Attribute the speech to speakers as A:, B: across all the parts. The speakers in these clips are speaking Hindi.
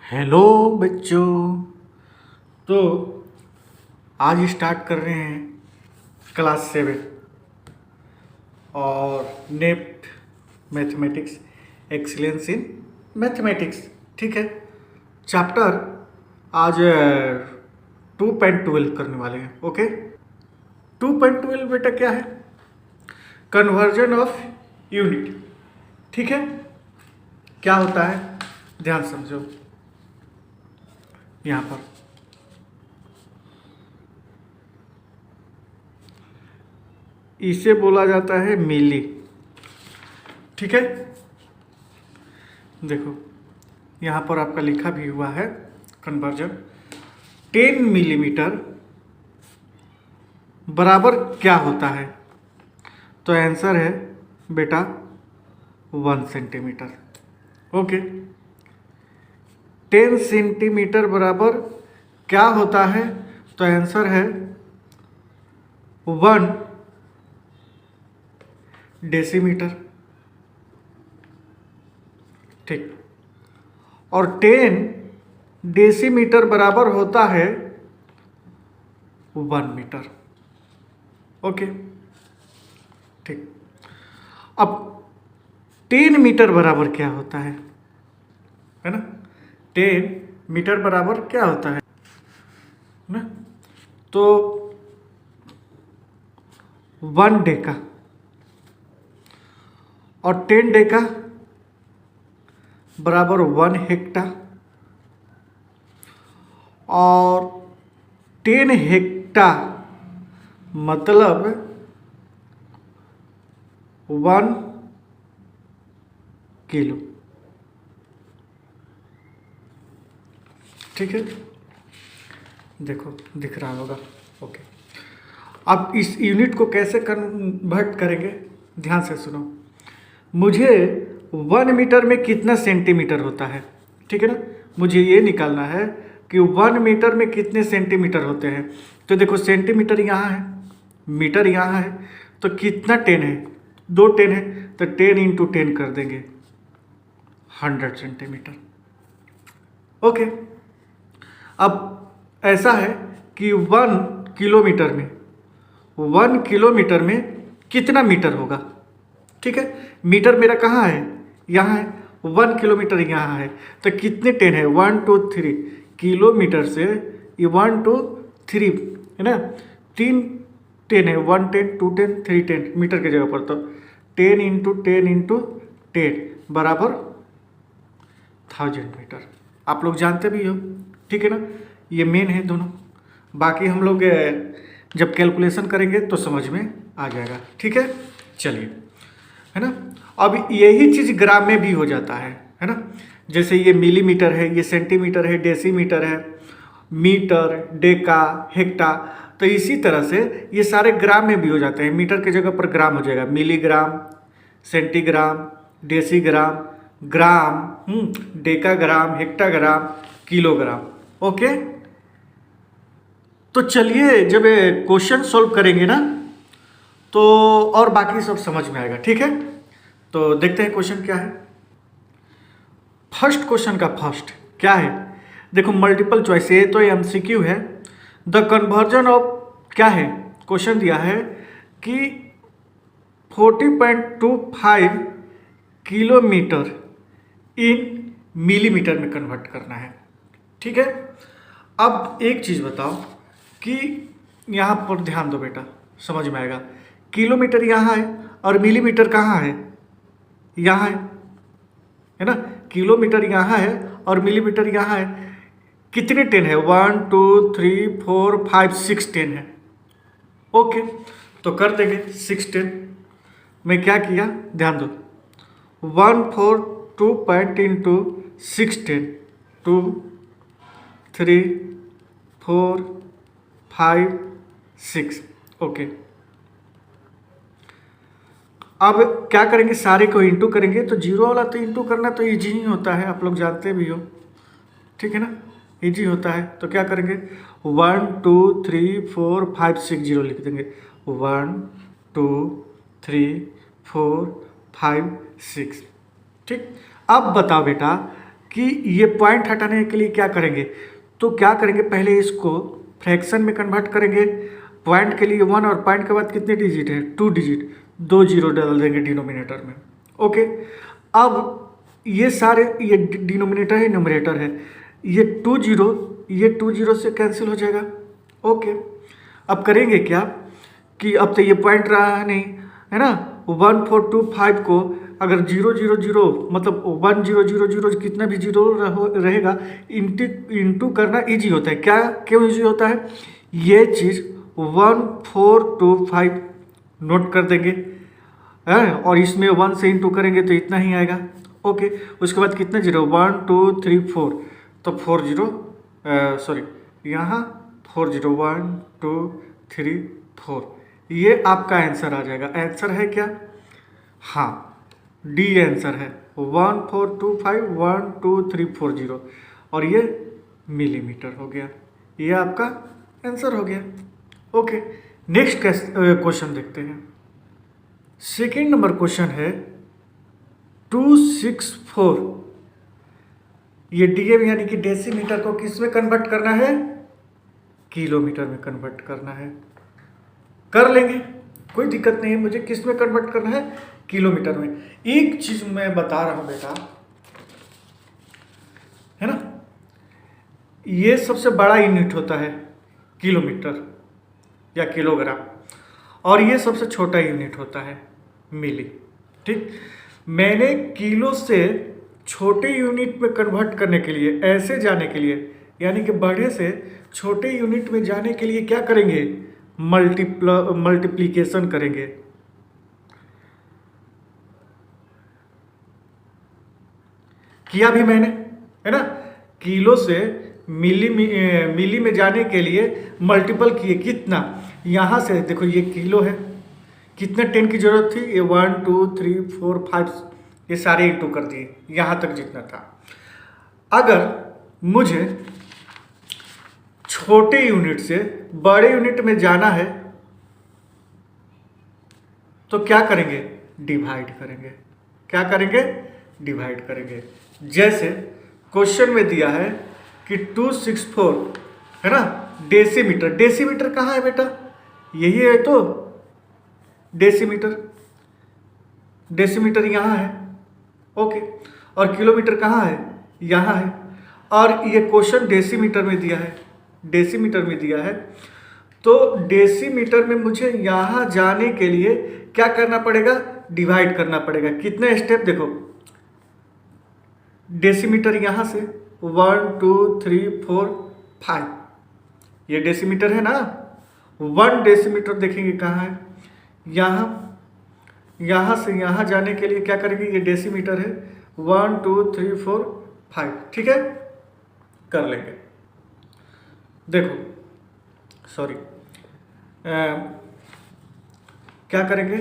A: हेलो बच्चों। तो आज स्टार्ट कर रहे हैं क्लास 7 और नेप्ट मैथमेटिक्स एक्सीलेंस इन मैथमेटिक्स। ठीक है, चैप्टर आज 2.12 करने वाले हैं। ओके, 2.12 बेटा क्या है? Conversion of unit. ठीक है, क्या होता है ध्यान समझो। यहाँ पर इसे बोला जाता है मिली। ठीक है, देखो यहाँ पर आपका लिखा भी हुआ है कन्वर्जन। 10 मिलीमीटर बराबर क्या होता है? तो आंसर है बेटा 1 सेंटीमीटर। ओके, 10 सेंटीमीटर बराबर क्या होता है? तो आंसर है 1 डेसीमीटर। ठीक, और 10 डेसीमीटर बराबर होता है 1 मीटर। ओके, ठीक। अब 10 मीटर बराबर क्या होता है ना? 10 मीटर बराबर क्या होता है ना? तो 1 डेका और 10 डेका बराबर 1 हेक्टा और 10 हेक्टा मतलब 1 किलो। ठीक है, देखो दिख रहा होगा। ओके, अब इस यूनिट को कैसे कन्वर्ट करेंगे ध्यान से सुनो। मुझे 1 मीटर में कितना सेंटीमीटर होता है? ठीक है ना, मुझे ये निकालना है कि 1 मीटर में कितने सेंटीमीटर होते हैं। तो देखो सेंटीमीटर यहाँ है, मीटर यहाँ है, तो कितना 10 है? 2 10 है, तो 10 इंटू 10 कर देंगे 100 सेंटीमीटर। ओके, अब ऐसा है कि 1 किलोमीटर में कितना मीटर होगा? ठीक है, मीटर मेरा कहाँ है? यहाँ है। 1 किलोमीटर यहाँ है, तो कितने 10 है? 1 2 3 किलोमीटर से ये 1 2 3 है ना, 3 10 है। 1 10 2 10 3 10 मीटर की जगह पर, तो 10 इंटू 10 इंटू 10 बराबर 1000 मीटर। आप लोग जानते भी हो, ठीक है ना, ये मेन है दोनों। बाकी हम लोग जब कैलकुलेशन करेंगे तो समझ में आ जाएगा। ठीक है, चलिए, है ना। अब यही चीज़ ग्राम में भी हो जाता है ना। जैसे ये मिलीमीटर है, ये सेंटीमीटर है, डेसीमीटर है, मीटर, डेका, हेक्टा, तो इसी तरह से ये सारे ग्राम में भी हो जाते हैं। मीटर की जगह पर ग्राम हो जाएगा, मिलीग्राम, सेंटीग्राम, डेसीग्राम, ग्राम, डेकाग्राम, हेक्टाग्राम, किलोग्राम। ओके, तो चलिए जब क्वेश्चन सॉल्व करेंगे ना तो और बाकी सब समझ में आएगा। ठीक है, तो देखते हैं क्वेश्चन क्या है। फर्स्ट क्वेश्चन का फर्स्ट क्या है? देखो मल्टीपल चॉइस, ये तो एमसीक्यू है। द कन्वर्जन ऑफ क्या है? क्वेश्चन दिया है कि 40.25 किलोमीटर इन मिलीमीटर में कन्वर्ट करना है। ठीक है, अब एक चीज़ बताओ कि यहाँ पर ध्यान दो बेटा, समझ में आएगा। किलोमीटर यहाँ है और मिलीमीटर कहाँ है? यहाँ है ना। किलोमीटर यहाँ है और मिलीमीटर यहाँ है। कितने 10 है? 1 2 3 4 5 6 10 है। ओके, तो कर देंगे 6 10। मैं क्या किया ध्यान दो, 1 4 2 पॉइंट इंटू 6 10 2 3 4 5 6। ओके, अब क्या करेंगे, सारे को इंटू करेंगे। तो जीरो वाला तो इंटू करना तो ईजी ही होता है, आप लोग जानते भी हो, ठीक है ना, ईजी होता है। तो क्या करेंगे, 1 2 3 4 5 6 0 लिख देंगे। 1 2 3 4 5 6। ठीक, अब बताओ बेटा कि ये पॉइंट हटाने के लिए क्या करेंगे, तो क्या करेंगे, पहले इसको फ्रैक्शन में कन्वर्ट करेंगे। पॉइंट के लिए 1 और पॉइंट के बाद कितने डिजिट है, 2 डिजिट, 2 जीरो डाल देंगे डिनोमिनेटर में। ओके, अब ये सारे, ये डिनोमिनेटर है, न्यूमरेटर है, ये 2 जीरो, ये 2 जीरो से कैंसिल हो जाएगा। ओके, अब करेंगे क्या कि अब तो ये पॉइंट रहा है नहीं, है ना, 1425 को अगर 000 मतलब 1000 कितना भी जीरो रहेगा, इंटू करना इजी होता है। क्या, क्यों इजी होता है, ये चीज़ 1425 नोट कर देंगे, है, और इसमें 1 से इंटू करेंगे तो इतना ही आएगा। ओके, उसके बाद कितने जीरो, 1 2 3 4, तो 4 जीरो, सॉरी यहाँ 4 जीरो, 1 2 3 4, ये आपका आंसर आ जाएगा। आंसर है क्या, हाँ, डी आंसर है, 1425 12340, और ये मिलीमीटर हो गया, ये आपका आंसर हो गया। ओके, नेक्स्ट क्वेश्चन देखते हैं। सेकेंड नंबर क्वेश्चन है 264, ये डीएम यानी कि डेसीमीटर को किस में कन्वर्ट करना है, किलोमीटर में कन्वर्ट करना है। कर लेंगे, कोई दिक्कत नहीं है, मुझे किस में कन्वर्ट करना है, किलोमीटर में। एक चीज मैं बता रहा हूं बेटा, है ना, ये सबसे बड़ा यूनिट होता है किलोमीटर या किलोग्राम, और ये सबसे छोटा यूनिट होता है मिली। ठीक, मैंने किलो से छोटे यूनिट में कन्वर्ट करने के लिए, ऐसे जाने के लिए, यानी कि बड़े से छोटे यूनिट में जाने के लिए क्या करेंगे, मल्टीप्लिकेशन करेंगे। किया भी मैंने, है ना, किलो से मिली में जाने के लिए मल्टीपल किए, कितना, यहां से देखो ये किलो है, कितने 10 की जरूरत थी, ये 1 2 3 4 5, ये सारे इंटू कर दिए यहां तक जितना था। अगर मुझे छोटे यूनिट से बड़े यूनिट में जाना है तो क्या करेंगे, डिवाइड करेंगे। क्या करेंगे, डिवाइड करेंगे। जैसे क्वेश्चन में दिया है कि 264, है ना, डेसीमीटर, डेसीमीटर कहाँ है बेटा, यही है तो डेसीमीटर, डेसीमीटर यहाँ है। ओके, और किलोमीटर कहाँ है, यहाँ है, और ये क्वेश्चन डेसीमीटर में दिया है, डेसीमीटर में दिया है, तो डेसीमीटर में मुझे यहाँ जाने के लिए क्या करना पड़ेगा, डिवाइड करना पड़ेगा। कितने स्टेप देखो, डेसीमीटर यहाँ से 1 2 3 4 5, ये डेसीमीटर है ना, 1 डेसीमीटर देखेंगे कहाँ है, यहाँ से यहाँ जाने के लिए क्या करेंगे, ये डेसीमीटर है, 1 2 3 4 5, ठीक है, कर लेंगे। देखो सॉरी, क्या करेंगे,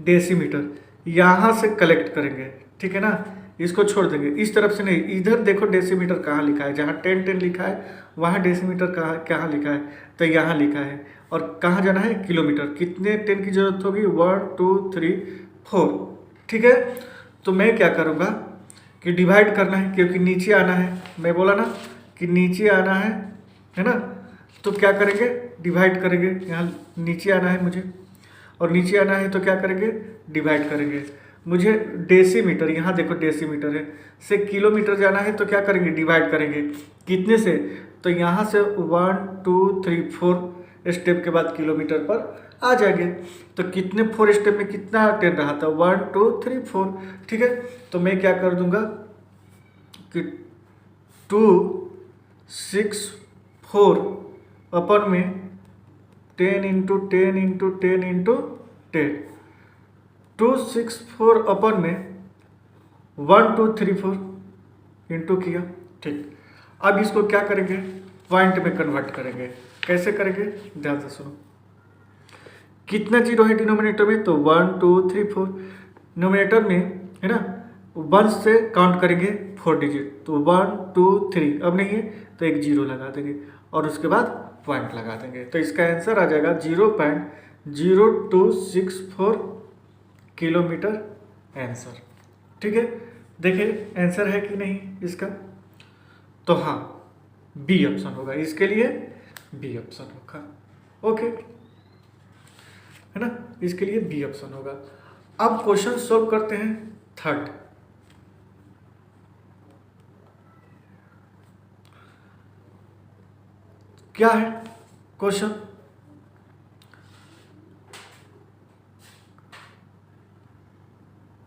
A: डेसीमीटर यहाँ से कलेक्ट करेंगे, ठीक है ना, इसको छोड़ देंगे, इस तरफ से नहीं, इधर देखो डेसीमीटर कहाँ लिखा है, जहाँ 10 10 लिखा है वहाँ डेसीमीटर कहाँ लिखा है, तो यहाँ लिखा है, और कहाँ जाना है, किलोमीटर। कितने 10 की जरूरत होगी, 1 2 3 4, ठीक है। तो मैं क्या करूँगा कि डिवाइड करना है, क्योंकि नीचे आना है, मैं बोला ना कि नीचे आना है ना, तो क्या करेंगे, डिवाइड करेंगे, यहाँ नीचे आना है मुझे, और नीचे आना है तो क्या करेंगे, डिवाइड करेंगे। मुझे डेसीमीटर, यहाँ देखो डेसीमीटर है, से किलोमीटर जाना है तो क्या करेंगे, डिवाइड करेंगे। कितने से, तो यहाँ से 1 2 3 4 स्टेप के बाद किलोमीटर पर आ जाएंगे। तो कितने 4 स्टेप में कितना 10 रहा था, 1 2 3 4, ठीक है। तो मैं क्या कर दूंगा कि 2 6 4 अपन में 10 इंटू 10 इंटू 10 इंटू 10, 264 अपन में 1 2 3 4 इंटू किया, ठीक। अब इसको क्या करेंगे, पॉइंट में कन्वर्ट करेंगे। कैसे करेंगे, ध्यान से सुनो। कितना जीरो है डिनोमिनेटर में, तो 1 2 3 4, डिनोमिनेटर में है ना 1 से काउंट करेंगे 4 डिजिट, तो 1 2 3, अब नहीं है तो एक जीरो लगा देंगे और उसके बाद पॉइंट लगा देंगे। तो इसका आंसर आ जाएगा 0.0264 किलोमीटर आंसर, ठीक है। देखिए आंसर है कि नहीं इसका, तो हाँ बी ऑप्शन होगा, इसके लिए बी ऑप्शन होगा। ओके, है ना, इसके लिए बी ऑप्शन होगा। अब क्वेश्चन सॉल्व करते हैं थर्ड। क्या है क्वेश्चन?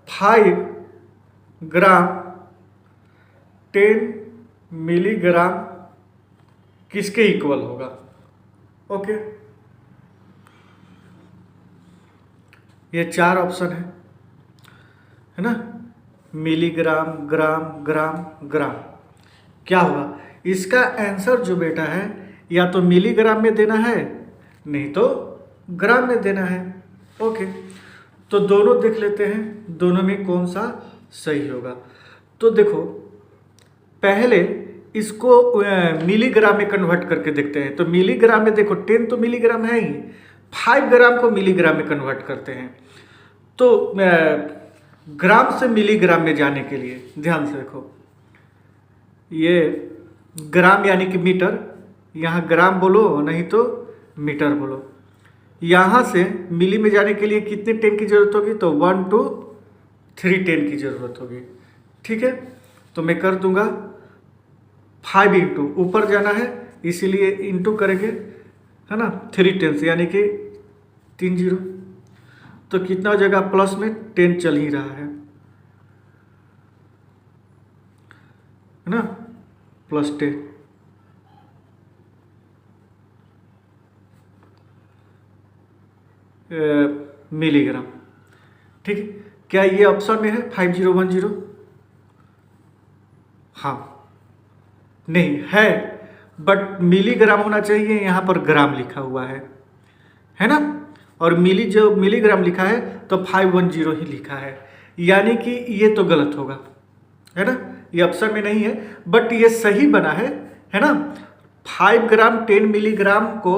A: 5 ग्राम 10 मिलीग्राम किसके इक्वल होगा? ओके, ये 4 ऑप्शन है ना, मिलीग्राम, ग्राम, ग्राम, ग्राम। क्या होगा इसका आंसर जो बेटा है, या तो मिलीग्राम में देना है, नहीं तो ग्राम में देना है। ओके, तो दोनों देख लेते हैं, दोनों में कौन सा सही होगा। तो देखो पहले इसको मिलीग्राम में कन्वर्ट करके देखते हैं। तो मिलीग्राम में देखो 10 तो मिलीग्राम है ही, 5 ग्राम को मिलीग्राम में कन्वर्ट करते हैं। तो ग्राम से मिलीग्राम में जाने के लिए ध्यान से देखो, ये ग्राम यानी कि मीटर, यहाँ ग्राम बोलो नहीं तो मीटर बोलो। यहाँ से मिली में जाने के लिए कितने 10 की जरूरत होगी? तो 1 2 3 10 की जरूरत होगी। ठीक है, तो मैं कर दूंगा 5 इंटू, ऊपर जाना है इसीलिए इंटू करेंगे, है ना, 3 10 यानी कि 3 0। तो कितना हो जाएगा? प्लस में 10 चल ही रहा है ना, प्लस 10। मिलीग्राम। ठीक है, क्या ये ऑप्शन में है 5010? हाँ नहीं है, बट मिलीग्राम होना चाहिए, यहाँ पर ग्राम लिखा हुआ है ना, और जो मिलीग्राम लिखा है तो 510 ही लिखा है, यानी कि ये तो गलत होगा, है ना, ये ऑप्शन में नहीं है, बट ये सही बना है ना। 5 ग्राम 10 मिलीग्राम को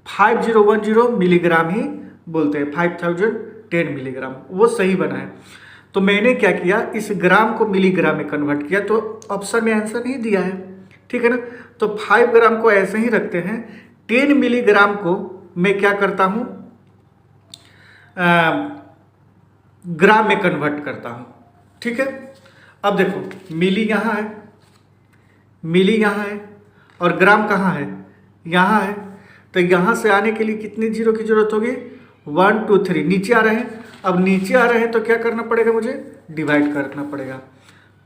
A: 5010 मिलीग्राम ही बोलते हैं, 5010 मिलीग्राम, वो सही बना है। तो मैंने क्या किया, इस ग्राम को मिलीग्राम में कन्वर्ट किया, तो ऑप्शन में आंसर नहीं दिया है। ठीक है ना, तो 5 ग्राम को ऐसे ही रखते हैं, 10 मिलीग्राम को मैं क्या करता हूँ, ग्राम में कन्वर्ट करता हूँ। ठीक है, अब देखो मिली यहाँ है, मिली यहाँ है, और ग्राम कहाँ है? यहाँ है। तो यहाँ से आने के लिए कितने जीरो की जरूरत होगी? 1 2 3। नीचे आ रहे हैं, अब नीचे आ रहे हैं तो क्या करना पड़ेगा मुझे? डिवाइड करना पड़ेगा।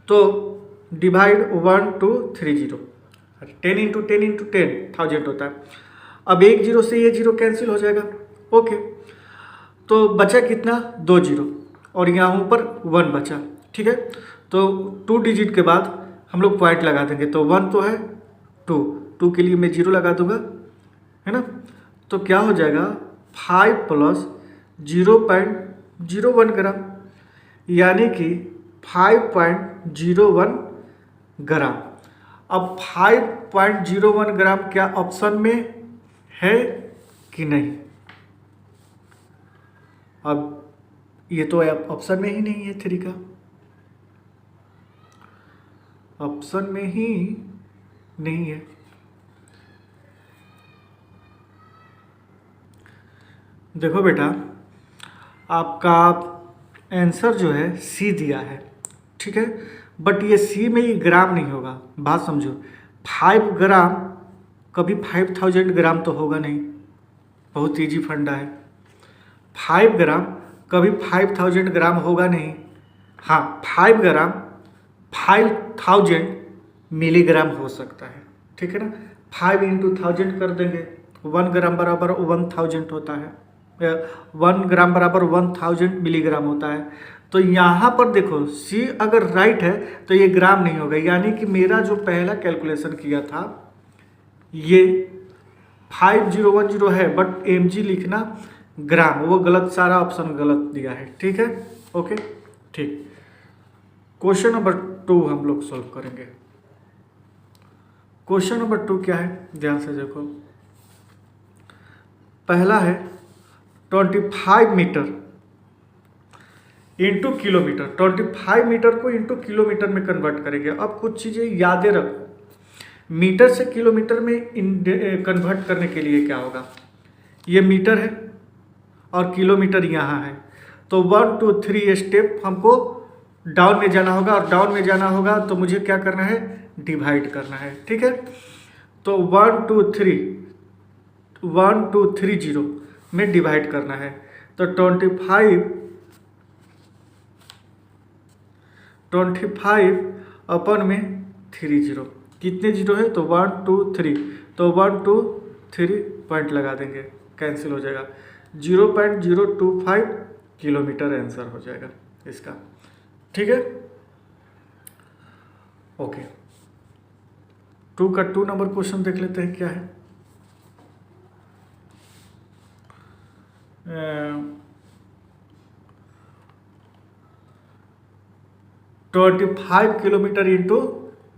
A: तो डिवाइड 1 2 3 0, 10 इंटू 10 इंटू 10 1000 होता है। अब एक जीरो से ये जीरो कैंसिल हो जाएगा। ओके, तो बचा कितना? 2 जीरो, और यहाँ ऊपर 1 बचा। ठीक है, तो 2 डिजिट के बाद हम लोग पॉइंट लगा देंगे, तो 1 तो है, 2 के लिए मैं 0 लगा दूंगा, है ना। तो क्या हो जाएगा? 5 प्लस 0.01 ग्राम, यानी कि 5.01 ग्राम। अब 5.01 ग्राम क्या ऑप्शन में है कि नहीं? अब ये तो ऑप्शन में ही नहीं है, 3 का ऑप्शन में ही नहीं है। देखो बेटा, आपका आंसर जो है सी दिया है, ठीक है, बट ये सी में ही ग्राम नहीं होगा। बात समझो, 5 ग्राम कभी 5000 ग्राम तो होगा नहीं, बहुत ईजी फंडा है। 5 ग्राम कभी 5000 ग्राम होगा नहीं। हाँ, 5 ग्राम 5000 मिलीग्राम हो सकता है। ठीक है ना, 5 इंटू 1000 कर देंगे, 1 ग्राम बराबर 1000 होता है, 1 ग्राम बराबर 1000 मिलीग्राम होता है। तो यहाँ पर देखो सी अगर राइट है तो ये ग्राम नहीं होगा, यानी कि मेरा जो पहला कैलकुलेशन किया था ये 5010 है, बट mg लिखना ग्राम, वो गलत, सारा ऑप्शन गलत दिया है। ठीक है, ओके, ठीक। क्वेश्चन नंबर 2 हम लोग सॉल्व करेंगे। क्वेश्चन नंबर 2 क्या है, ध्यान से देखो। पहला है 25 मीटर इंटू किलोमीटर, 25 मीटर को इंटू किलोमीटर में कन्वर्ट करेंगे। अब कुछ चीज़ें यादें रखो, मीटर से किलोमीटर में कन्वर्ट करने के लिए क्या होगा, ये मीटर है और किलोमीटर यहाँ है, तो 1 2 3 स्टेप हमको डाउन में जाना होगा, और डाउन में जाना होगा तो मुझे क्या करना है, डिवाइड करना है। ठीक है, तो 1 2 3 0 में डिवाइड करना है, तो 25 अपन में 3 0, कितने जीरो है, तो 1 2 3, तो 1 2 3 पॉइंट लगा देंगे, कैंसिल हो जाएगा, 0.025 किलोमीटर आंसर हो जाएगा इसका। ठीक है, ओके। 2 का 2 नंबर क्वेश्चन देख लेते हैं क्या है। 25 किलोमीटर इंटू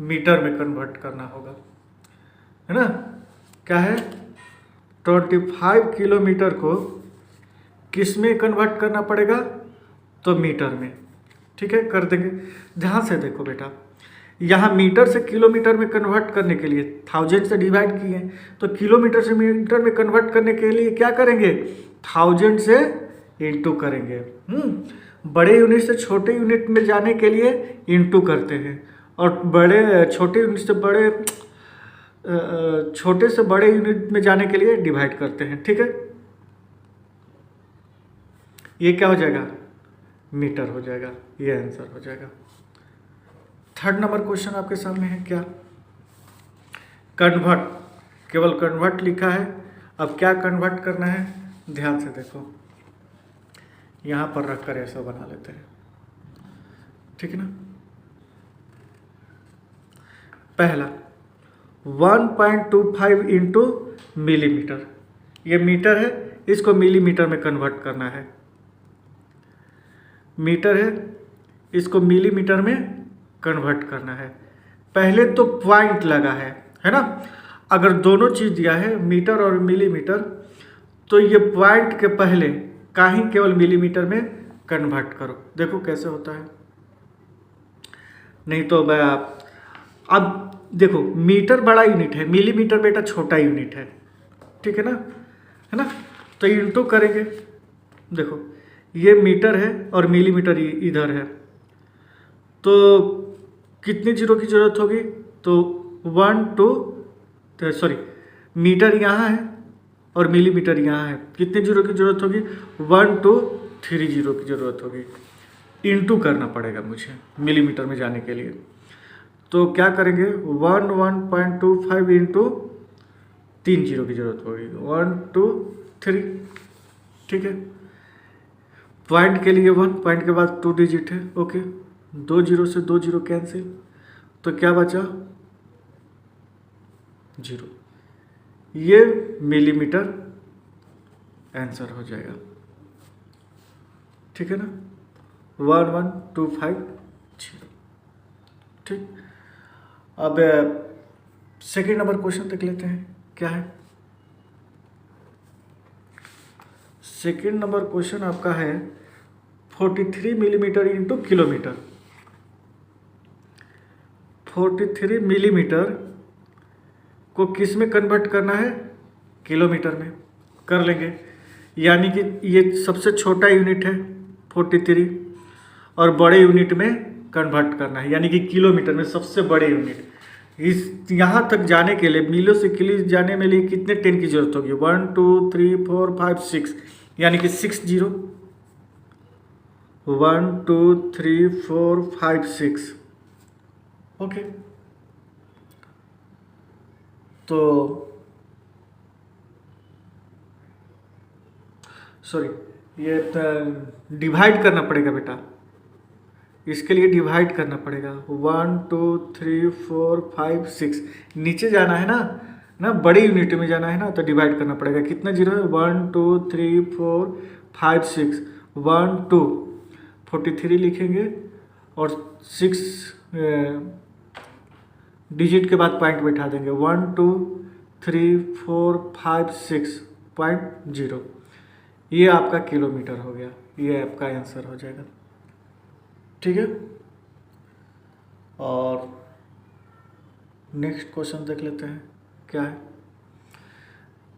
A: मीटर में कन्वर्ट करना होगा, है ना। क्या है, 25 किलोमीटर को किस में कन्वर्ट करना पड़ेगा, तो मीटर में। ठीक है, कर देंगे। ध्यान से देखो बेटा, यहाँ मीटर से किलोमीटर में कन्वर्ट करने के लिए 1000 से डिवाइड किए, तो किलोमीटर से मीटर में कन्वर्ट करने के लिए क्या करेंगे, 1000 से इंटू करेंगे। बड़े यूनिट से छोटे यूनिट में जाने के लिए इंटू करते हैं, और छोटे यूनिट से छोटे से बड़े यूनिट में जाने के लिए डिवाइड करते हैं। ठीक है, ये क्या हो जाएगा, मीटर हो जाएगा, ये आंसर हो जाएगा। 3rd नंबर क्वेश्चन आपके सामने है क्या, कन्वर्ट, केवल कन्वर्ट लिखा है। अब क्या कन्वर्ट करना है, ध्यान से देखो, यहाँ पर रखकर ऐसा बना लेते हैं। ठीक है ना, पहला 1.25 इंटू मिलीमीटर, ये मीटर है, इसको मिलीमीटर में कन्वर्ट करना है। मीटर है, इसको मिलीमीटर में कन्वर्ट करना है। पहले तो पॉइंट लगा है ना। अगर दोनों चीज़ दिया है, मीटर और मिलीमीटर, तो ये पॉइंट के पहले कहीं केवल मिलीमीटर में कन्वर्ट करो, देखो कैसे होता है। नहीं तो अब देखो, मीटर बड़ा यूनिट है, मिलीमीटर बेटा छोटा यूनिट है। ठीक है ना, तो इंटू करेंगे। देखो ये मीटर है और मिलीमीटर इधर है, तो कितने जीरो की जरूरत होगी, तो मीटर यहाँ है और मिलीमीटर यहाँ है, कितने जीरो की जरूरत होगी, 1 2 3 जीरो की जरूरत होगी। इंटू करना पड़ेगा मुझे मिलीमीटर में जाने के लिए, तो क्या करेंगे, 1.25 इंटू 3 जीरो की जरूरत होगी, 1 2 3। ठीक है, पॉइंट के लिए 1, पॉइंट के बाद 2 डिजिट है। ओके, 2 जीरो से 2 जीरो कैंसिल, तो क्या बचा, 0। ये मिलीमीटर आंसर हो जाएगा। ठीक है ना, 11250। ठीक, अब सेकेंड नंबर क्वेश्चन देख लेते हैं क्या है। सेकेंड नंबर क्वेश्चन आपका है 43 मिलीमीटर इंटू किलोमीटर। 43 मिलीमीटर को किस में कन्वर्ट करना है, किलोमीटर में कर लेंगे। यानी कि ये सबसे छोटा यूनिट है 43, और बड़े यूनिट में कन्वर्ट करना है, यानी कि किलोमीटर में सबसे बड़े यूनिट। इस यहाँ तक जाने के लिए, मिलो से किलो जाने में लिए कितने 10 की जरूरत होगी, 1 2 3 4 5 6, यानी कि 6 जीरो, 1 2 3 4 5 6। ओके, तो सॉरी, ये डिवाइड करना पड़ेगा बेटा, इसके लिए डिवाइड करना पड़ेगा। 1 2 3 4 5 6, नीचे जाना है ना बड़े यूनिट में जाना है ना, तो डिवाइड करना पड़ेगा। कितना जीरो है, 1 2 3 4 5 6, 1 2 43 लिखेंगे, और 6 डिजिट के बाद पॉइंट बैठा देंगे, 1 2 3 4 5 6.0। ये आपका किलोमीटर हो गया, ये आपका आंसर हो जाएगा। ठीक है। और नेक्स्ट क्वेश्चन देख लेते हैं क्या है।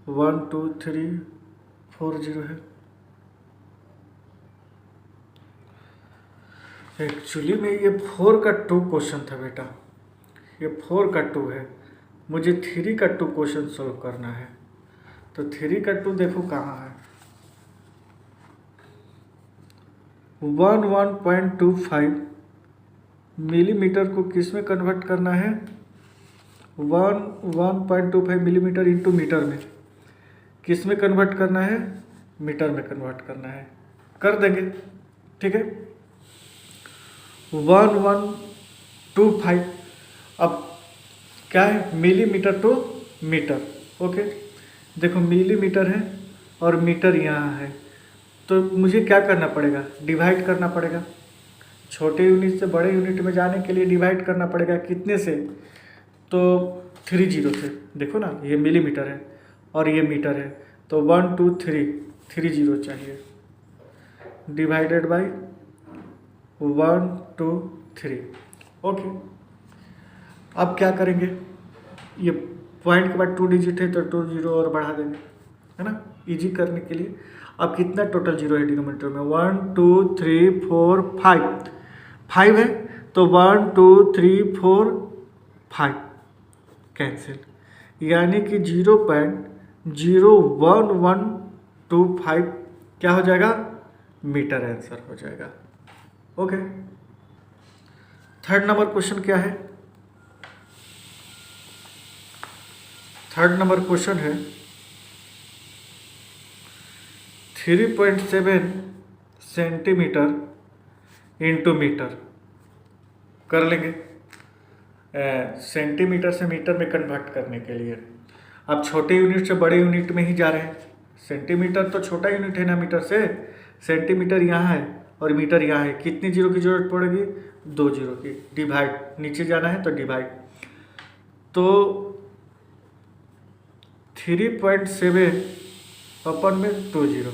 A: 1 2 3 4 0 है। एक्चुअली में ये 4 का 2 क्वेश्चन था बेटा, ये 4 का 2 है, मुझे 3 का 2 क्वेश्चन सोल्व करना है। तो 3 का 2 देखो कहाँ है। 1.25 मिलीमीटर को किस में कन्वर्ट करना है? 1.25 मिलीमीटर इंटू मीटर में किस में कन्वर्ट करना है? मीटर में कन्वर्ट करना है। कर देंगे, ठीक है। 1125 अब क्या है? Millimetre to metre. ओके, देखो मिलीमीटर है और मीटर यहाँ है, तो मुझे क्या करना पड़ेगा? डिवाइड करना पड़ेगा। छोटे यूनिट से बड़े यूनिट में जाने के लिए डिवाइड करना पड़ेगा। कितने से? तो 30 से। देखो ना, ये मिलीमीटर है और ये मीटर है, तो 1 2 3 30 चाहिए। Divided by 1 2 3। ओके, अब क्या करेंगे? ये पॉइंट के बाद 2 डिजिट है तो 2 0 और बढ़ा देंगे, है ना, इजी करने के लिए। अब कितना टोटल जीरो है डिनोमिनेटर में? 1 2 3 4 5 5 है, तो 1 2 3 4 5 कैंसिल, यानी कि 0.01125 क्या हो जाएगा? मीटर आंसर हो जाएगा। ओके, थर्ड नंबर क्वेश्चन क्या है? थर्ड नंबर क्वेश्चन है 3.7 सेंटीमीटर इंटू मीटर। कर लेंगे, सेंटीमीटर से मीटर में कन्वर्ट करने के लिए। अब छोटे यूनिट से बड़े यूनिट में ही जा रहे हैं। सेंटीमीटर तो छोटा यूनिट है ना मीटर से। सेंटीमीटर यहाँ है और मीटर यहाँ है। कितनी जीरो की जरूरत पड़ेगी? 2 जीरो की। डिवाइड, नीचे जाना है तो डिवाइड। तो 3.7 अपन में 2 जीरो,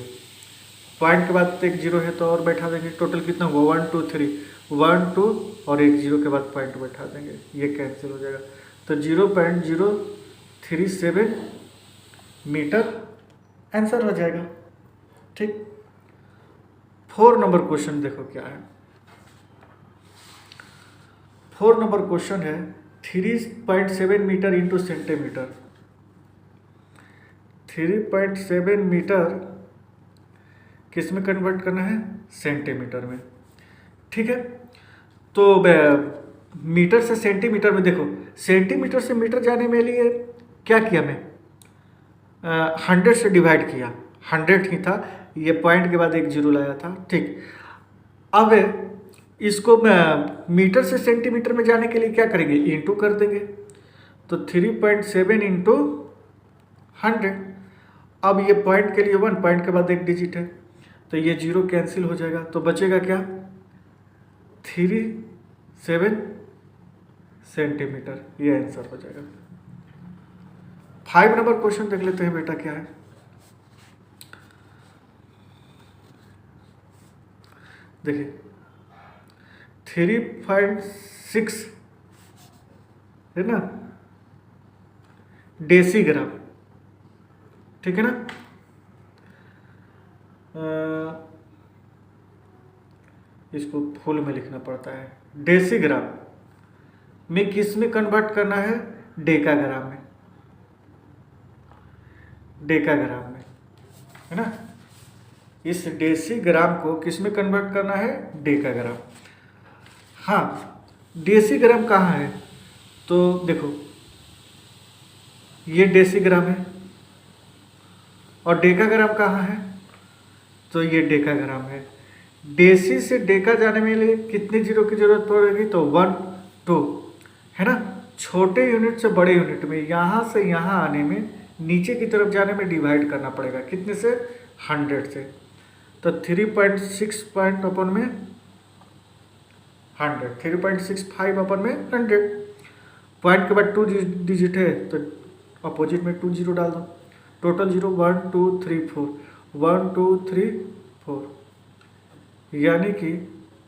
A: पॉइंट के बाद एक जीरो है तो और बैठा देंगे। टोटल कितना हुआ? 1 2 3, 1 2 और एक जीरो के बाद पॉइंट बैठा देंगे, ये कैंसिल हो जाएगा। तो 0.037 मीटर आंसर हो जाएगा। ठीक। 4 नंबर क्वेश्चन देखो क्या है। 4 नंबर क्वेश्चन है 3.7 मीटर इंटू सेंटीमीटर। 3.7 मीटर किस में कन्वर्ट करना है? सेंटीमीटर में। ठीक है, तो मीटर से सेंटीमीटर में, देखो सेंटीमीटर से मीटर जाने में लिए क्या किया मैं? 100 से डिवाइड किया, 100 ही था, ये पॉइंट के बाद एक जीरो लाया था। ठीक, अब इसको मीटर से सेंटीमीटर में जाने के लिए क्या करेंगे? इंटू कर देंगे। तो 3.7 इंटू 100। अब ये पॉइंट के लिए 1, पॉइंट के बाद एक डिजिट है, तो ये जीरो कैंसिल हो जाएगा। तो बचेगा क्या? 37 सेंटीमीटर, ये आंसर हो जाएगा। 5 नंबर क्वेश्चन देख लेते हैं बेटा क्या है। देखिए 3.6 है ना डेसीग्राम, ठीक है ना। इसको फुल में लिखना पड़ता है। डेसीग्राम में किस में कन्वर्ट करना है? डेकाग्राम में, डेकाग्राम में, है ना। इस डेसीग्राम को किस में कन्वर्ट करना है? डेकाग्राम। हाँ, डेसीग्राम कहाँ है? तो देखो ये डेसीग्राम है और डेकाग्राम कहाँ है? तो ये डेकाग्राम है। डेसी से डेका जाने में लिए कितने जीरो की जरूरत पड़ेगी? तो 1 2, है ना। छोटे यूनिट से बड़े यूनिट में, यहाँ से यहाँ आने में, नीचे की तरफ जाने में डिवाइड करना पड़ेगा। कितने से? 100 से। तो 3.6 पॉइंट अपन में 100, 3.65 अपन में 100। पॉइंट के बाद 2 डिजिट है तो अपोजिट में 2 जीरो डाल दो। टोटल जीरो 1 2 3 4, 1 2 3 4, यानी कि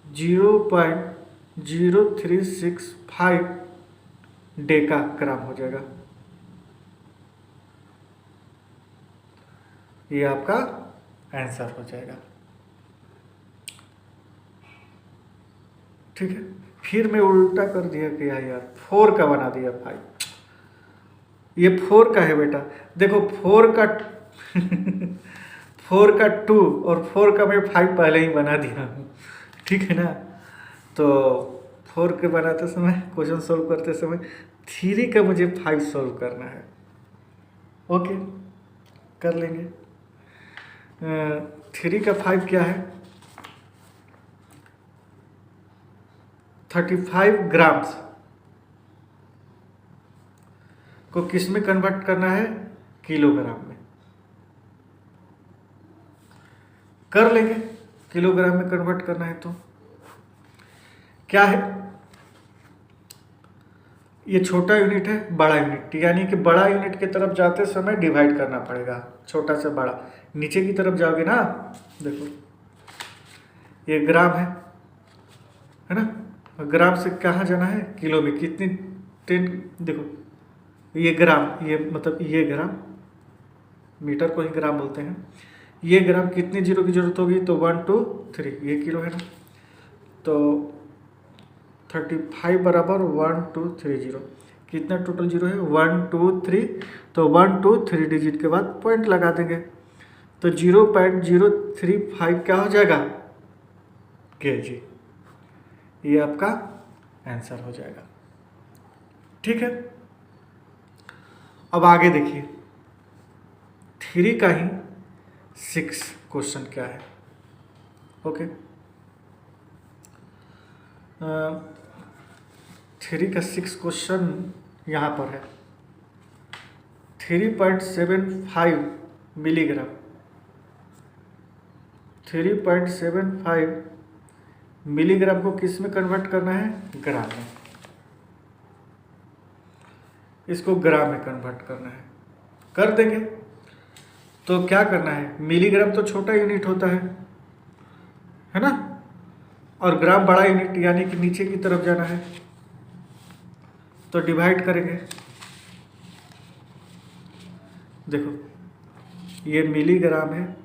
A: 0.0365 डेका ग्राम हो जाएगा। ये आपका आंसर हो जाएगा। ठीक है, फिर मैं उल्टा कर दिया क्या यार, 4 का बना दिया 5। ये 4 का है बेटा, देखो 4 का 4 का 2 और 4 का मैं 5 पहले ही बना दिया हूँ। ठीक है ना, तो 4 के बनाते समय, क्वेश्चन सोल्व करते समय 3 का मुझे 5 सोल्व करना है। ओके, कर लेंगे। 3 का 5 क्या है, 35 ग्राम्स को किस में कन्वर्ट करना है, किलोग्राम में। कर लेंगे, किलोग्राम में कन्वर्ट करना है तो क्या है, ये छोटा यूनिट है, बड़ा यूनिट, यानी कि बड़ा यूनिट की तरफ जाते समय डिवाइड करना पड़ेगा, छोटा से बड़ा। नीचे की तरफ जाओगे ना, देखो ये ग्राम है ना, ग्राम से कहाँ जाना है, किलो में। कितनी 10, देखो ये ग्राम, ये मतलब ये ग्राम, मीटर को ही ग्राम बोलते हैं। ये ग्राम कितने जीरो की जरूरत होगी, तो 1 2 3, ये किलो है ना, तो 35 बराबर 1 2 3 0। कितना टोटल जीरो है, 1 2 3, तो 1 2 3 डिजिट के बाद पॉइंट लगा देंगे, तो 0.035 क्या हो जाएगा, केजी। ये आपका आंसर हो जाएगा। ठीक है, अब आगे देखिए, 3 का ही 6 क्वेश्चन क्या है। ओके, 3 का 6 क्वेश्चन यहाँ पर है, 3.75 मिलीग्राम, 3.75 मिलीग्राम को किस में कन्वर्ट करना है, ग्राम में। इसको ग्राम में कन्वर्ट करना है, कर देंगे। तो क्या करना है, मिलीग्राम तो छोटा यूनिट होता है ना, और ग्राम बड़ा यूनिट, यानी कि नीचे की तरफ जाना है, तो डिवाइड करेंगे। देखो ये मिलीग्राम है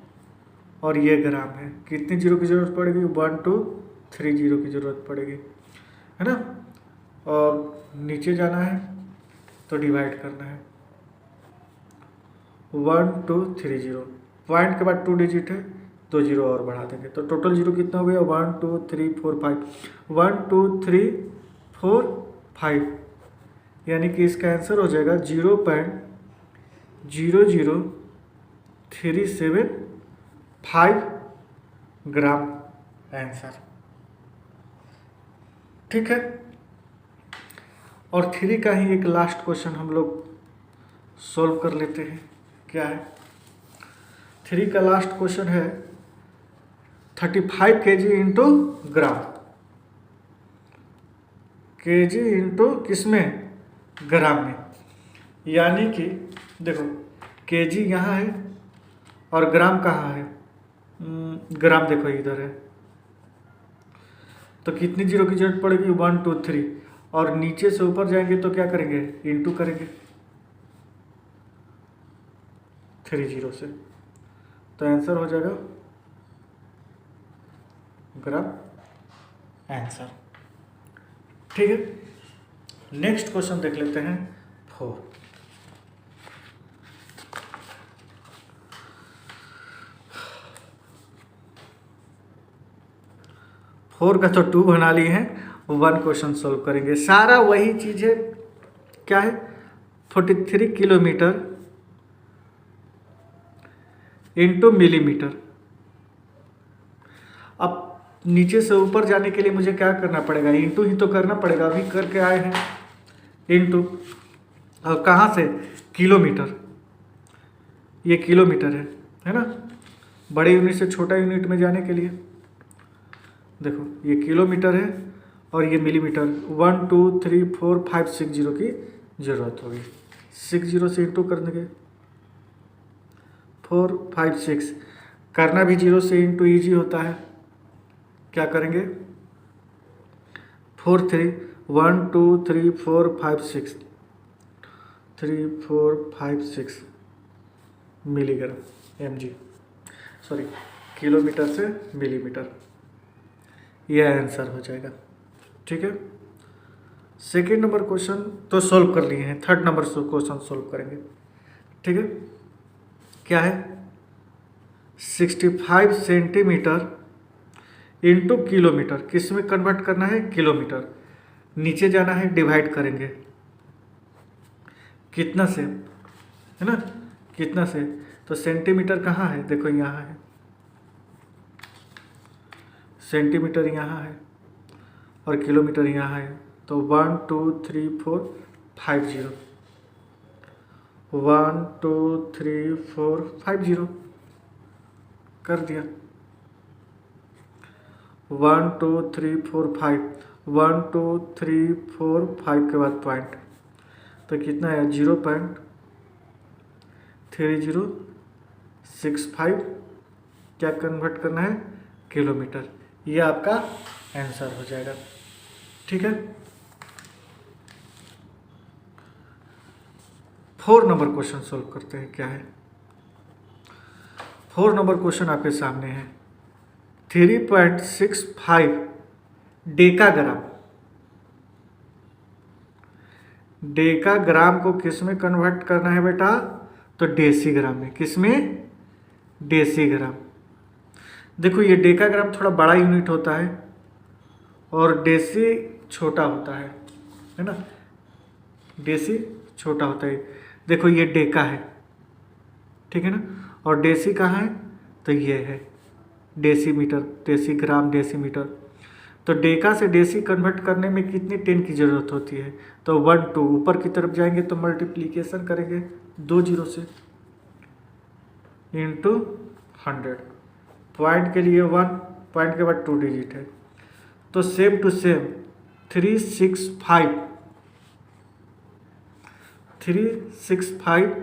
A: और ये ग्राम है, कितनी जीरो की जरूरत पड़ेगी, 1 2 3 जीरो की जरूरत पड़ेगी, है ना, और नीचे जाना है तो डिवाइड करना है, 1 2 3 0, पॉइंट के बाद 2 डिजिट है, 2 जीरो और बढ़ा देंगे, तो टोटल जीरो कितना हो गया, 1 2 3 4 5, 1 2 3 4 5, यानी कि इसका आंसर हो जाएगा 0.00375 ग्राम आंसर। ठीक है, और 3 का ही एक लास्ट क्वेश्चन हम लोग सॉल्व कर लेते हैं। क्या है, 3 का लास्ट क्वेश्चन है 35 kg into gram, kg into किसमें, ग्राम में। यानी कि देखो kg यहाँ है और ग्राम कहाँ है, ग्राम देखो इधर है, तो कितनी जीरो की जरूरत पड़ेगी, 1 2 3, और नीचे से ऊपर जाएंगे तो क्या करेंगे, इंटू करेंगे 3 जीरो से, तो आंसर हो जाएगा ग्राम आंसर। ठीक है, नेक्स्ट क्वेश्चन देख लेते हैं 4। फोर का तो 2 बना लिए हैं, 1 क्वेश्चन सोल्व करेंगे, सारा वही चीज़ है। क्या है, 43 किलोमीटर इंटू मिलीमीटर। अब नीचे से ऊपर जाने के लिए मुझे क्या करना पड़ेगा, इंटू ही तो करना पड़ेगा, अभी करके आए हैं इंटू, और कहाँ से, किलोमीटर, ये किलोमीटर है ना, बड़े यूनिट से छोटा यूनिट में जाने के लिए। देखो ये किलोमीटर है और ये मिलीमीटर, 1 2 3 4 5 6 जीरो की ज़रूरत होगी, 6 जीरो से इंटू कर देंगे, 4 5 6, करना भी जीरो से इंटू ईजी होता है। क्या करेंगे, 4 3 1 2 3 4 5 6 3 4 5 6 मिलीग्राम mg, सॉरी किलोमीटर से मिलीमीटर, यह आंसर हो जाएगा। ठीक है, सेकेंड नंबर क्वेश्चन तो सॉल्व कर लिए हैं, थर्ड नंबर क्वेश्चन सॉल्व करेंगे। ठीक है, क्या है 65 सेंटीमीटर इंटू किलोमीटर, किस में कन्वर्ट करना है, किलोमीटर, नीचे जाना है, डिवाइड करेंगे कितना से, है ना, कितना से, तो सेंटीमीटर कहाँ है, देखो यहाँ है, सेंटीमीटर यहाँ है और किलोमीटर यहाँ है, तो 1 2 3 4 5 0, 1 2 3 4 5 0 कर दिया, 1 2 3 4 5, 1 2 3 4 5 के बाद पॉइंट, तो कितना है 0.3065, क्या कन्वर्ट करना है, किलोमीटर, ये आपका आंसर हो जाएगा। ठीक है, 4 नंबर क्वेश्चन सॉल्व करते हैं। क्या है 4 नंबर क्वेश्चन आपके सामने है, 3.65 डेकाग्राम, डेकाग्राम को किस में कन्वर्ट करना है बेटा, तो डेसीग्राम में, किस में, डेसीग्राम। देखो ये डेकाग्राम थोड़ा बड़ा यूनिट होता है और डेसी छोटा होता है ना, डेसी छोटा होता है। देखो ये डेका है, ठीक है ना, और डेसी कहाँ है, तो ये है डेसीमीटर, डेसीग्राम, डेसीमीटर। तो डेका से डेसी कन्वर्ट करने में कितनी 10 की ज़रूरत होती है, तो 1 2, ऊपर की तरफ जाएंगे तो मल्टीप्लीकेशन करेंगे 2 0 से, इंटू 100, पॉइंट के लिए 1, पॉइंट के बाद 2 डिजिट है, तो same to same 365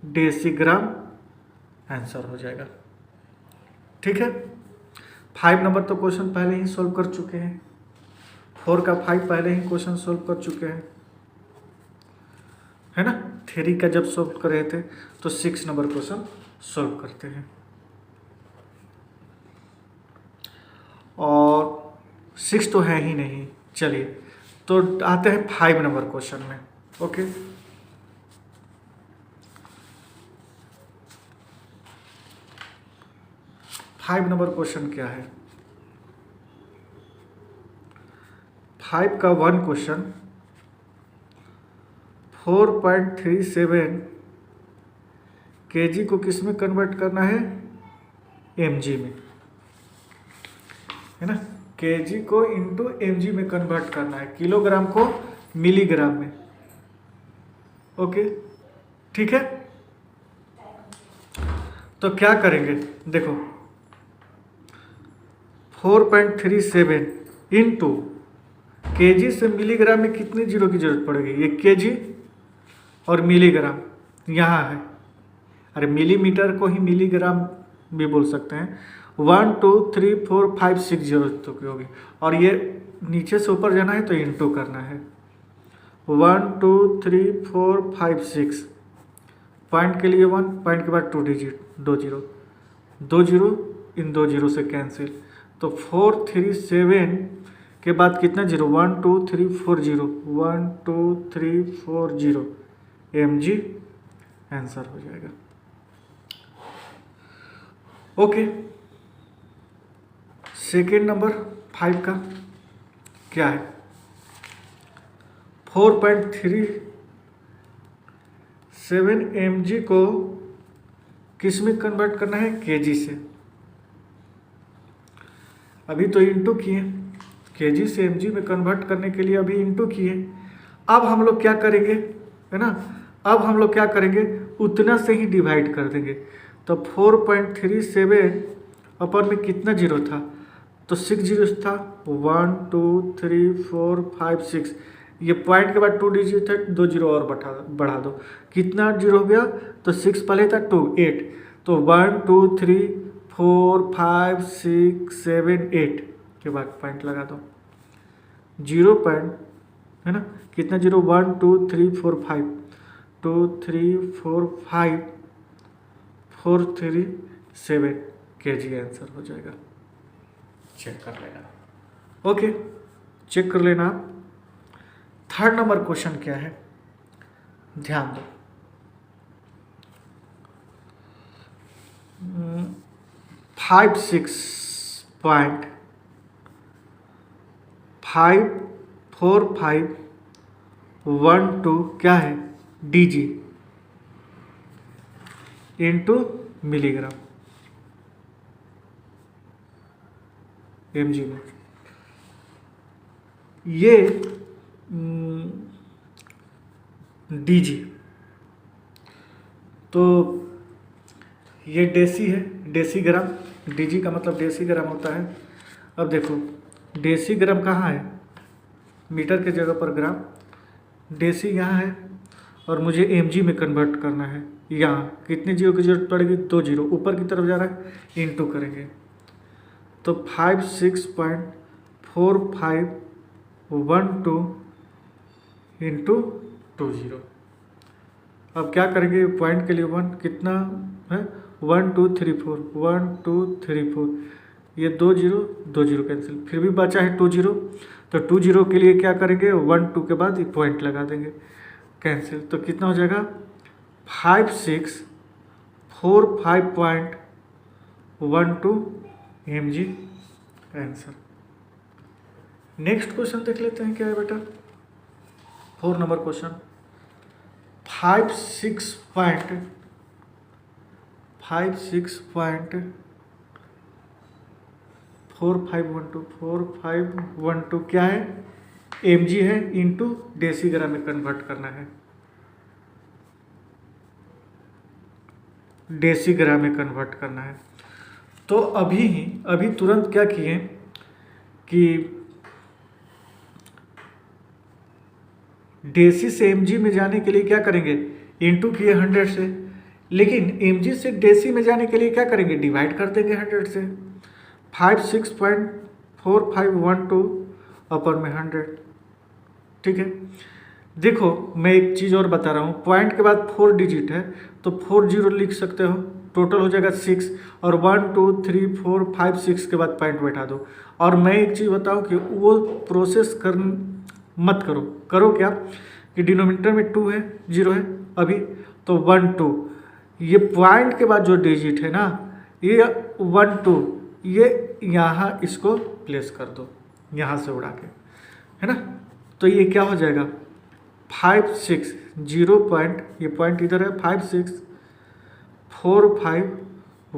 A: decigram answer हो जाएगा। ठीक है, 5 नंबर तो क्वेश्चन पहले ही सॉल्व कर चुके हैं, 4 का 5 पहले ही क्वेश्चन सॉल्व कर चुके हैं, है ना, 3 का जब सॉल्व कर रहे थे, तो 6 नंबर क्वेश्चन सॉल्व करते हैं। और 6 तो है ही नहीं, चलिए तो आते हैं 5 नंबर क्वेश्चन में। ओके, फाइव नंबर क्वेश्चन क्या है, 5 का 1 क्वेश्चन 4.37 kg को किस में कन्वर्ट करना है, mg में, है ना, kg को इंटू mg में कन्वर्ट करना है, किलोग्राम को मिलीग्राम में। ओके, ठीक है, तो क्या करेंगे, देखो 4.37 इंटू केजी से मिलीग्राम में कितनी जीरो की जरूरत पड़ेगी, ये केजी और मिलीग्राम यहाँ है, अरे मिलीमीटर को ही मिलीग्राम भी बोल सकते हैं, 1 2 3 4 5 6 जरूरत की होगी, और ये नीचे से ऊपर जाना है तो इंटू करना है, 1 2 3 4 5 6, पॉइंट के लिए 1, पॉइंट के बाद 2 digit, 2 zero, 2 zero in 2 zero से कैंसिल, तो 437 के बाद कितना zero, 1 2 3 4 zero, 1 2 3 4 zero, mg answer हो जाएगा। ओके, सेकेंड नंबर 5 का क्या है, 4.37 mg को किस में कन्वर्ट करना है, केजी से, अभी तो इंटू किए, केजी से एमजी में कन्वर्ट करने के लिए अभी इंटू किए, अब हम लोग क्या करेंगे, है ना, अब हम लोग क्या करेंगे, उतना से ही डिवाइड कर देंगे, तो 4.37 अपन में कितना जीरो था, तो 6 जीरो था, 1 2 3 4 5 6, ये पॉइंट के बाद 2 डिजिट है, 2 जीरो और बढ़ा दो, कितना जीरो हो गया, तो 6 पहले था 2 8, तो 1 2 3 4 5 6 7 8 के बाद पॉइंट लगा दो, जीरो पॉइंट, है ना, कितना जीरो, 1 2 3 4 5, 2 3 4 5 4 3 7 kg आंसर हो जाएगा। चेक कर लेना, ओके, चेक कर लेना आप। थर्ड नंबर क्वेश्चन क्या है, ध्यान दो। 56.54512 क्या है, DG इंटू मिलीग्राम mg में। ये DG, तो ये डेसी है, डेसी ग्राम, DG का मतलब डेसी ग्राम होता है। अब देखो डेसी ग्राम कहाँ है, मीटर के जगह पर ग्राम, डेसी यहाँ है और मुझे mg में कन्वर्ट करना है। यहाँ कितने जीरो की जरूरत पड़ेगी, 2 जीरो, ऊपर की तरफ जा रहा है, इंटू करेंगे तो 56.4512 इंटू 20। अब क्या करेंगे, पॉइंट के लिए 1 कितना है, 1 2 3 4, 1 2 3 4, ये 2 जीरो कैंसिल, फिर भी बचा है 2 जीरो, तो 2 जीरो के लिए क्या करेंगे, 1 2 के बाद ये पॉइंट लगा देंगे, कैंसिल, तो कितना हो जाएगा 5645.12 mg आंसर। नेक्स्ट क्वेश्चन देख लेते हैं क्या है बेटा, 4 नंबर क्वेश्चन, 4512 क्या है, mg है, इंटू डेसीग्राम में कन्वर्ट करना है, डेसीग्राम में कन्वर्ट करना है। तो अभी तुरंत क्या किए कि डेसी से mg में जाने के लिए क्या करेंगे, इंटू किए 100 से, लेकिन mg से डेसी में जाने के लिए क्या करेंगे, डिवाइड कर देंगे 100 से। 56.4512 अपर में 100, ठीक है। देखो मैं एक चीज़ और बता रहा हूँ, पॉइंट के बाद 4 डिजिट है तो 4 जीरो लिख सकते हो, टोटल हो जाएगा 6, और 1 2 3 4 5 6 के बाद पॉइंट बैठा दो। और मैं एक चीज़ बताऊँ कि वो प्रोसेस मत करो क्या कि डिनोमिनेटर में 2 है, 0 है अभी, तो 1 2, ये पॉइंट के बाद जो डिजिट है ना, ये 1 2, ये यहाँ इसको प्लेस कर दो, यहाँ से उड़ा के, है ना, तो ये क्या हो जाएगा 5 6 0 पॉइंट, ये पॉइंट इधर है, 5 6 4 5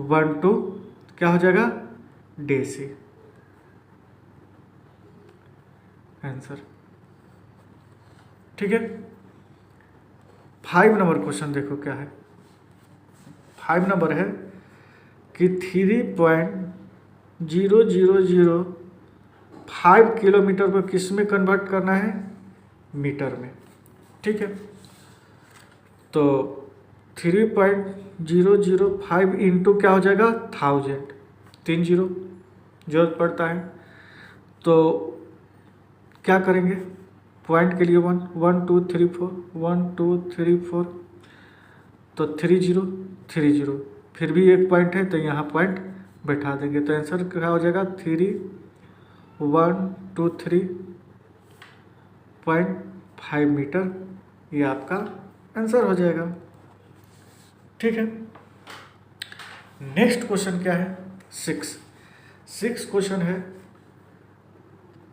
A: 1 2 क्या हो जाएगा, डेसी आंसर, ठीक है। 5 नंबर क्वेश्चन देखो क्या है, 5 नंबर है कि 3.0005 किलोमीटर को किस में कन्वर्ट करना है, मीटर में, ठीक है। तो 3.005 इंटू क्या हो जाएगा 1000, 3 जीरो जरूरत पड़ता है, तो क्या करेंगे, पॉइंट के लिए 1 1 2 3 4, 1 2 3 4, तो 3 जीरो, फिर भी एक पॉइंट है तो यहाँ पॉइंट बैठा देंगे, तो आंसर क्या हो जाएगा 3123.5 मीटर, ये आपका आंसर हो जाएगा, ठीक है। नेक्स्ट क्वेश्चन क्या है, 6 क्वेश्चन है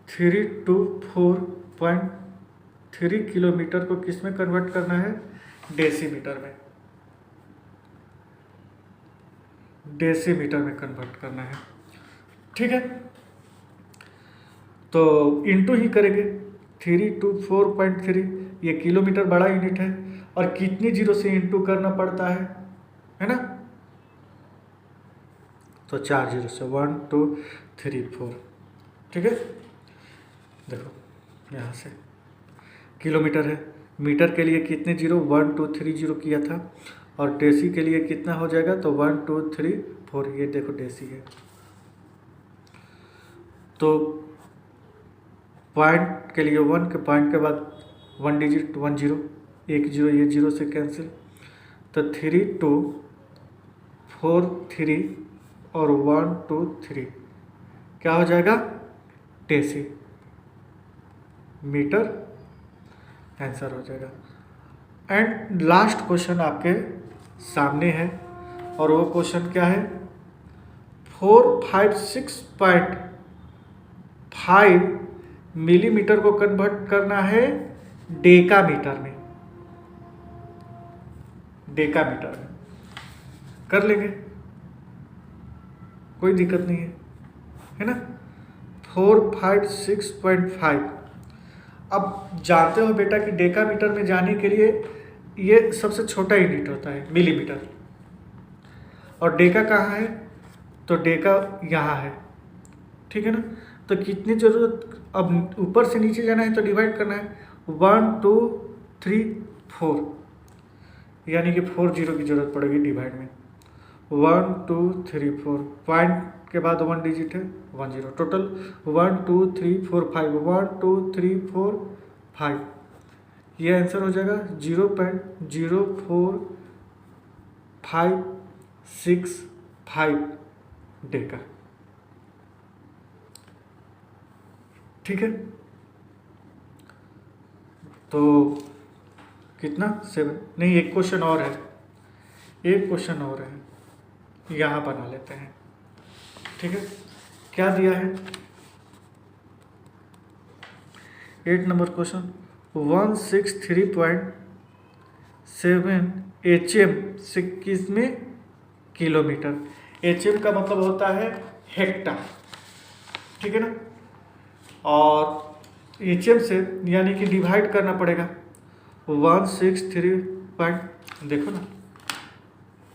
A: 324.3 किलोमीटर को किस में कन्वर्ट करना है, डेसीमीटर में, डेसीमीटर में कन्वर्ट करना है, ठीक है। तो इंटू ही करेंगे, 324.3, ये किलोमीटर बड़ा यूनिट है, और कितनी जीरो से इंटू करना पड़ता है ना, तो 4 जीरो से, 1 2 3 4, ठीक है। देखो यहाँ से किलोमीटर है, मीटर के लिए कितने जीरो, 1 2 3 जीरो किया था, और डेसी के लिए कितना हो जाएगा, तो 1 2 3 4, ये देखो डेसी है, तो पॉइंट के लिए 1 के पॉइंट के बाद 1 डिजिट 1 0, 1 0, ये 0 से कैंसिल, तो 3 2 4 3 और 1 2 3 क्या हो जाएगा, डेसी मीटर आंसर हो जाएगा। एंड लास्ट क्वेश्चन आपके सामने है और वो क्वेश्चन क्या है, 456.5 मिलीमीटर को कन्वर्ट करना है डेकामीटर में, डेकामीटर में कर लेंगे, कोई दिक्कत नहीं है ना। 456.5, अब जानते हो बेटा कि डेकामीटर में जाने के लिए ये सबसे छोटा यूनिट होता है मिलीमीटर, और डेका कहाँ है, तो डेका यहाँ है, ठीक है ना। तो कितनी ज़रूरत, अब ऊपर से नीचे जाना है तो डिवाइड करना है, 1 2 3 4, यानी कि 4 0 की जरूरत पड़ेगी डिवाइड में, 1 2 3 4, पॉइंट के बाद 1 डिजिट है 1 0, टोटल 1 2 3 4 5, 1 2 3 4 5, ये आंसर हो जाएगा 0.04565 डेका, ठीक है। तो कितना 7, नहीं एक क्वेश्चन और है, एक क्वेश्चन और है, यहाँ बना लेते हैं, ठीक है। क्या दिया है, 8 नंबर क्वेश्चन, 163.7 HM से किसमें किलोमीटर, HM का मतलब होता है हेक्टर, ठीक है ना, और HM से यानी कि डिवाइड करना पड़ेगा 163 पॉइंट, देखो ना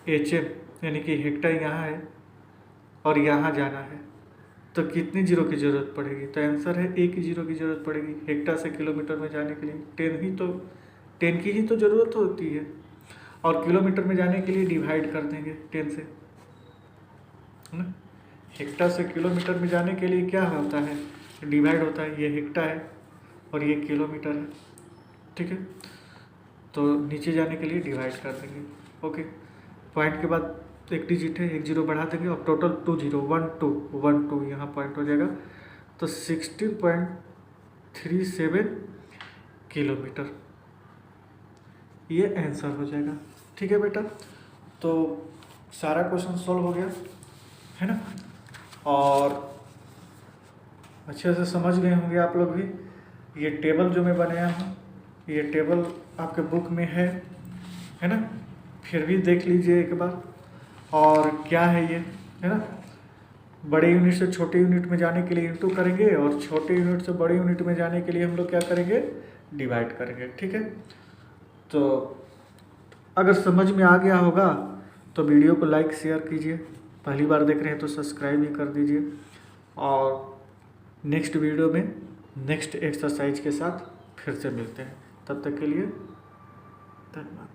A: HM यानी कि हेक्टर यहाँ है और यहाँ जाना है, तो कितनी जीरो की ज़रूरत पड़ेगी, तो आंसर है 1 जीरो की ज़रूरत पड़ेगी हेक्टर से किलोमीटर में जाने के लिए, 10 की ही तो ज़रूरत होती है, और किलोमीटर में जाने के लिए डिवाइड कर देंगे 10 से, है ना। हेक्टर से किलोमीटर में जाने के लिए क्या होता है, डिवाइड होता है, ये हेक्टर है और ये किलोमीटर है, ठीक है। तो नीचे जाने के लिए डिवाइड कर देंगे, ओके। पॉइंट के बाद 1 डिजिट है, 1 0 बढ़ा देंगे और टोटल 2 0, 1 2 यहाँ पॉइंट हो जाएगा, तो 16.37 किलोमीटर, ये आंसर हो जाएगा, ठीक है बेटा। तो सारा क्वेश्चन सॉल्व हो गया है ना, और अच्छे से समझ गए होंगे आप लोग भी। ये टेबल जो मैं बनाया हूँ, ये टेबल आपके बुक में है ना, फिर भी देख लीजिए एक बार। और क्या है ये, है ना, बड़े यूनिट से छोटे यूनिट में जाने के लिए इंटू करेंगे और छोटे यूनिट से बड़े यूनिट में जाने के लिए हम लोग क्या करेंगे, डिवाइड करेंगे, ठीक है। तो अगर समझ में आ गया होगा तो वीडियो को लाइक शेयर कीजिए, पहली बार देख रहे हैं तो सब्सक्राइब भी कर दीजिए, और नेक्स्ट वीडियो में नेक्स्ट एक्सरसाइज के साथ फिर से मिलते हैं, तब तक के लिए धन्यवाद।